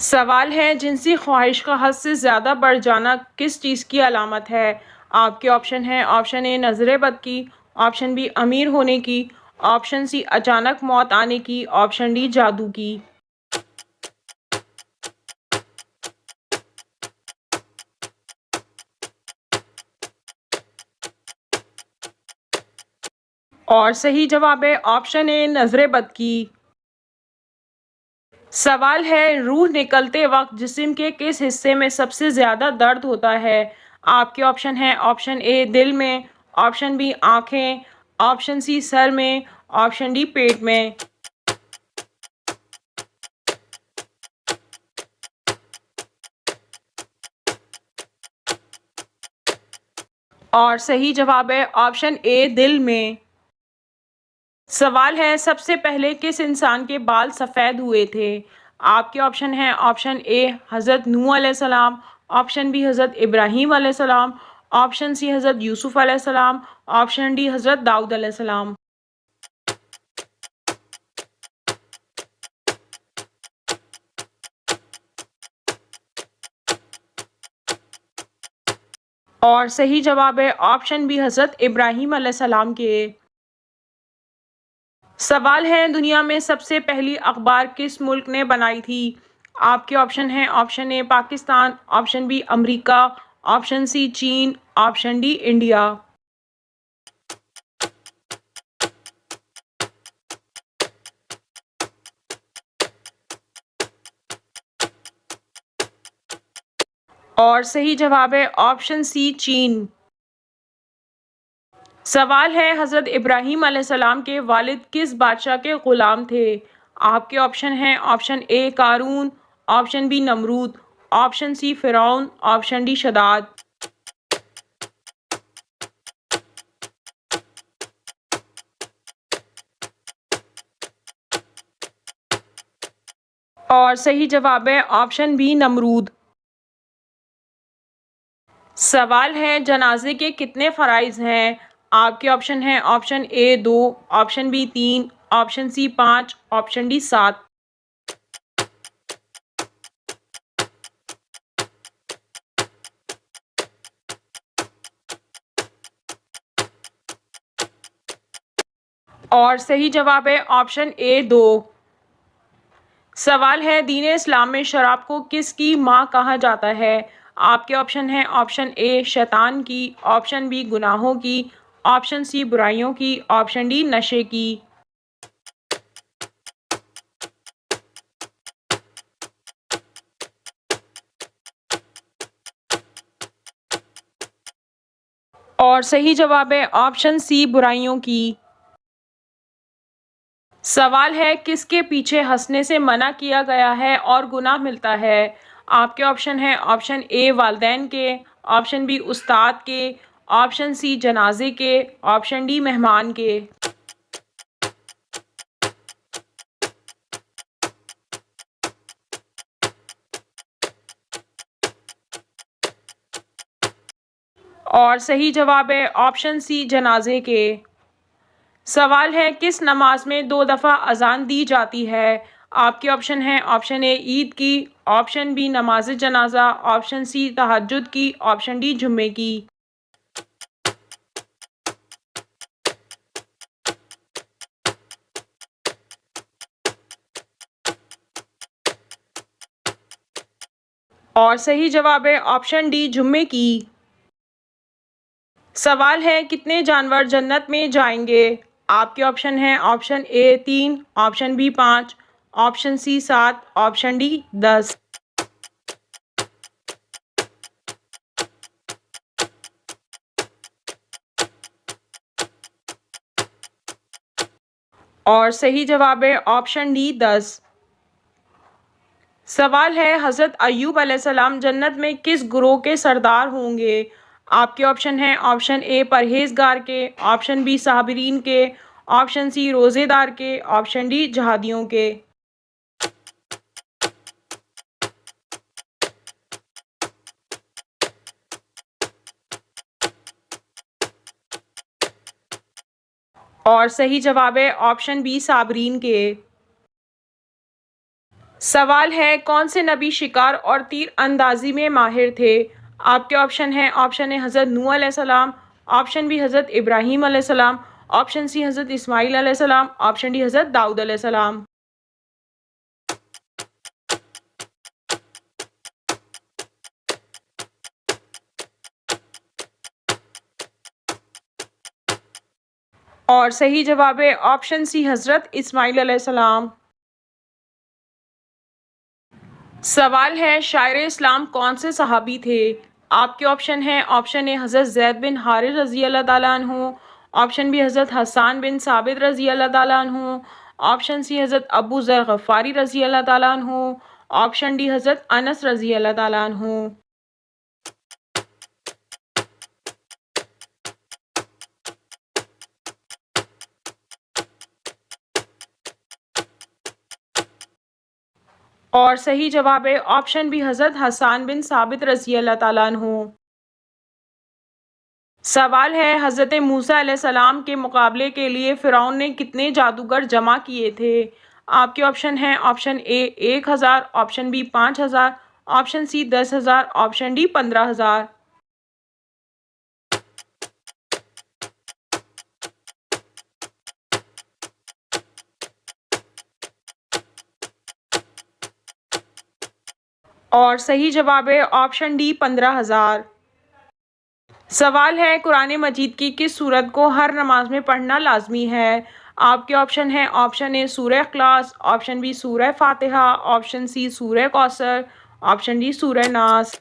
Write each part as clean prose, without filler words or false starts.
सवाल है जिनसी ख्वाहिश का हद से ज़्यादा बढ़ जाना किस चीज़ की अलामत है। आपके ऑप्शन हैं ऑप्शन ए नज़र बद की, ऑप्शन बी अमीर होने की, ऑप्शन सी अचानक मौत आने की, ऑप्शन डी जादू की। और सही जवाब है ऑप्शन ए नज़र बद की। सवाल है रूह निकलते वक्त जिस्म के किस हिस्से में सबसे ज़्यादा दर्द होता है। आपके ऑप्शन हैं ऑप्शन ए दिल में, ऑप्शन बी आँखें, ऑप्शन सी सर में, ऑप्शन डी पेट में। और सही जवाब है ऑप्शन ए दिल में। सवाल है सबसे पहले किस इंसान के बाल सफ़ेद हुए थे। आपके ऑप्शन हैं ऑप्शन ए हज़रत नूह अलैहिस्सलाम, ऑप्शन बी हज़रत इब्राहीम अलैहिस्सलाम, ऑप्शन सी हज़रत यूसुफ अलैहिस्सलाम, ऑप्शन डी हज़रत दाऊद अलैहिस्सलाम। और सही जवाब है ऑप्शन बी हज़रत इब्राहीम अलैहिस्सलाम के। सवाल है दुनिया में सबसे पहली अखबार किस मुल्क ने बनाई थी। आपके ऑप्शन हैं option A Pakistan, option B America, option C चीन, ऑप्शन डी इंडिया। और सही जवाब है ऑप्शन सी चीन। सवाल है हज़रत इब्राहीम अलैहिस्सलाम के वालिद किस बादशाह के ग़ुलाम थे। आपके ऑप्शन हैं ऑप्शन ए कारून, ऑप्शन बी नमरूद, ऑप्शन सी फ़िरौन, ऑप्शन डी शदाद। और सही जवाब है ऑप्शन बी नमरूद। सवाल है जनाजे के कितने फ़राइज़ हैं। आपके ऑप्शन हैं option A 2, option B 3, option C 5, option D 7। और सही जवाब है ऑप्शन ए 2। सवाल है दीन इस्लाम में शराब को किसकी माँ कहा जाता है। आपके ऑप्शन हैं ऑप्शन ए शैतान की, ऑप्शन बी गुनाहों की, ऑप्शन सी बुराइयों की, ऑप्शन डी नशे की। और सही जवाब है ऑप्शन सी बुराइयों की। सवाल है किसके पीछे हंसने से मना किया गया है और गुनाह मिलता है। आपके ऑप्शन हैं ऑप्शन ए वालदैन के, ऑप्शन बी उस्ताद के, ऑप्शन सी जनाजे के, ऑप्शन डी मेहमान के। और सही जवाब है ऑप्शन सी जनाजे के। सवाल है किस नमाज में 2 दफ़ा अजान दी जाती है। आपके ऑप्शन हैं ऑप्शन ए ईद की, ऑप्शन बी नमाज जनाजा, ऑप्शन सी तहज्जुद की, ऑप्शन डी जुम्मे की। और सही जवाब है ऑप्शन डी जुम्मे की। सवाल है कितने जानवर जन्नत में जाएंगे। आपके ऑप्शन हैं option A 3, option B 5, option C 7, option D 10। और सही जवाब है ऑप्शन डी 10। सवाल है हज़रत अय्यूब अलैहिस्सलाम जन्नत में किस गुरोह के सरदार होंगे। आपके ऑप्शन हैं ऑप्शन ए परहेजगार के, ऑप्शन बी साबिरीन के, ऑप्शन सी रोज़ेदार के, ऑप्शन डी जहादियों के। और सही जवाब है ऑप्शन बी साबरीन के। सवाल है, कौन से नबी शिकार और तीर अंदाजी में माहिर थे? आपके ऑप्शन है, ऑप्शन ए हज़रत नूह अलैहिस्सलाम, ऑप्शन बी हज़रत इब्राहीम अलैहिस्सलाम, ऑप्शन सी हज़रत इस्माईल अलैहिस्सलाम, ऑप्शन डी हज़रत दाऊद अलैहिस्सलाम। और सही जवाब है ऑप्शन सी हज़रत इस्माईल अलैहिस्सलाम। सवाल है, शायर इस्लाम कौन से सहाबी थे? आपके ऑप्शन हैं, ऑप्शन ए हज़रत ज़ैद बिन हारिस रज़ी अल्लाह ताला अन्हु, ऑप्शन बी हज़रत हसन बिन साबित रज़ी अल्लाह ताला अन्हु, ऑप्शन सी हज़रत अबू ज़र गफ़ारी रज़ी अल्लाह ताला अन्हु, ऑप्शन डी हज़रत अनस रज़ी अल्लाह ताला अन्हु। और सही जवाब है ऑप्शन बी हज़रत हसन बिन साबित रज़ी अल्लाह ताला अन्हु। सवाल है, हज़रत मूसा अलैहिस्सलाम के मुकाबले के लिए फ़िरौन ने कितने जादूगर जमा किए थे? आपके ऑप्शन हैं, option A 1000, option B 5000, option C 10,000, option D 15,000। और सही जवाब है ऑप्शन डी 15,000। सवाल है, कुरान मजीद की किस सूरत को हर नमाज में पढ़ना लाजमी है? आपके ऑप्शन हैं, ऑप्शन ए सूरह इखलास, ऑप्शन बी सूरह फातिहा, ऑप्शन सी सूरह कौसर, ऑप्शन डी सूरह नास।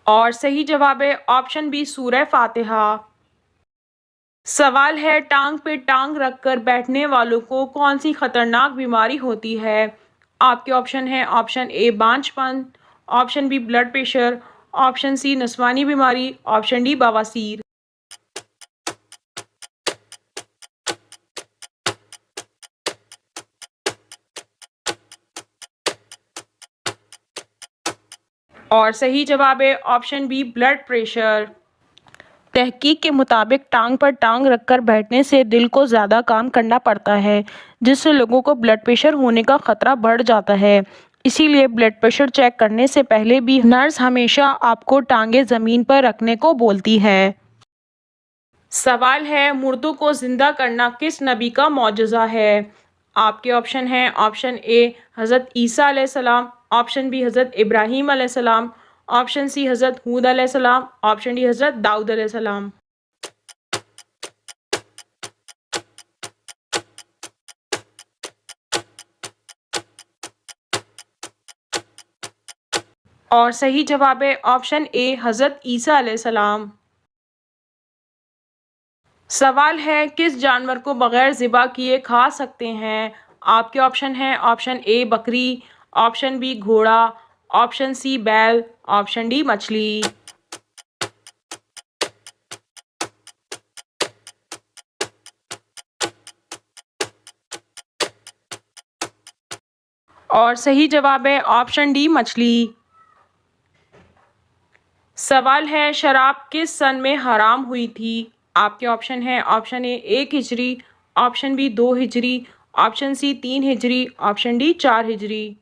और सही जवाब है ऑप्शन बी सूरह फातिहा। सवाल है, टांग पे टांग रखकर बैठने वालों को कौन सी खतरनाक बीमारी होती है? आपके ऑप्शन हैं, ऑप्शन ए बांझपन, option B blood pressure, option C नस्वानी बीमारी, ऑप्शन डी बवासीर। और सही जवाब है ऑप्शन बी ब्लड प्रेशर। तहकीक के मुताबिक टांग पर टांग रखकर बैठने से दिल को ज़्यादा काम करना पड़ता है, जिससे लोगों को ब्लड प्रेशर होने का खतरा बढ़ जाता है। इसीलिए ब्लड प्रेशर चेक करने से पहले भी नर्स हमेशा आपको टांगे ज़मीन पर रखने को बोलती है। सवाल है, मुर्दों को जिंदा करना किस नबी का मौजज़ा है? आपके ऑप्शन हैं, ऑप्शन ए हज़रत ईसा अलैहिस्सलाम, ऑप्शन बी हज़रत इब्राहीम अलैहिस्सलाम, ऑप्शन सी हज़रत हूद अलैहिस्सलाम, ऑप्शन डी हज़रत दाऊद अलैहिस्सलाम। और सही जवाब है ऑप्शन ए हज़रत ईसा अलैहिस्सलाम। सवाल है, किस जानवर को बगैर ज़िबा किए खा सकते हैं? आपके ऑप्शन हैं, ऑप्शन ए बकरी, ऑप्शन बी घोड़ा, ऑप्शन सी बैल, ऑप्शन डी मछली। और सही जवाब है ऑप्शन डी मछली। सवाल है, शराब किस सन में हराम हुई थी? आपके ऑप्शन हैं, ऑप्शन ए 1 हिजरी, ऑप्शन बी 2 हिजरी, ऑप्शन सी 3 हिजरी, ऑप्शन डी 4 हिजरी।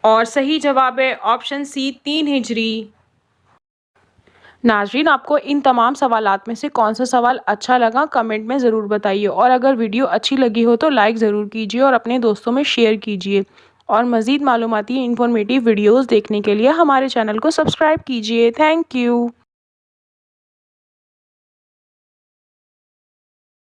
और सही जवाब है ऑप्शन सी 3 हिजरी। नाज़रीन, आपको इन तमाम सवालात में से कौन सा सवाल अच्छा लगा कमेंट में ज़रूर बताइए, और अगर वीडियो अच्छी लगी हो तो लाइक ज़रूर कीजिए और अपने दोस्तों में शेयर कीजिए। और मज़ीद मालूमाती इंफॉर्मेटिव वीडियोज़ देखने के लिए हमारे चैनल को सब्सक्राइब कीजिए। Thank you.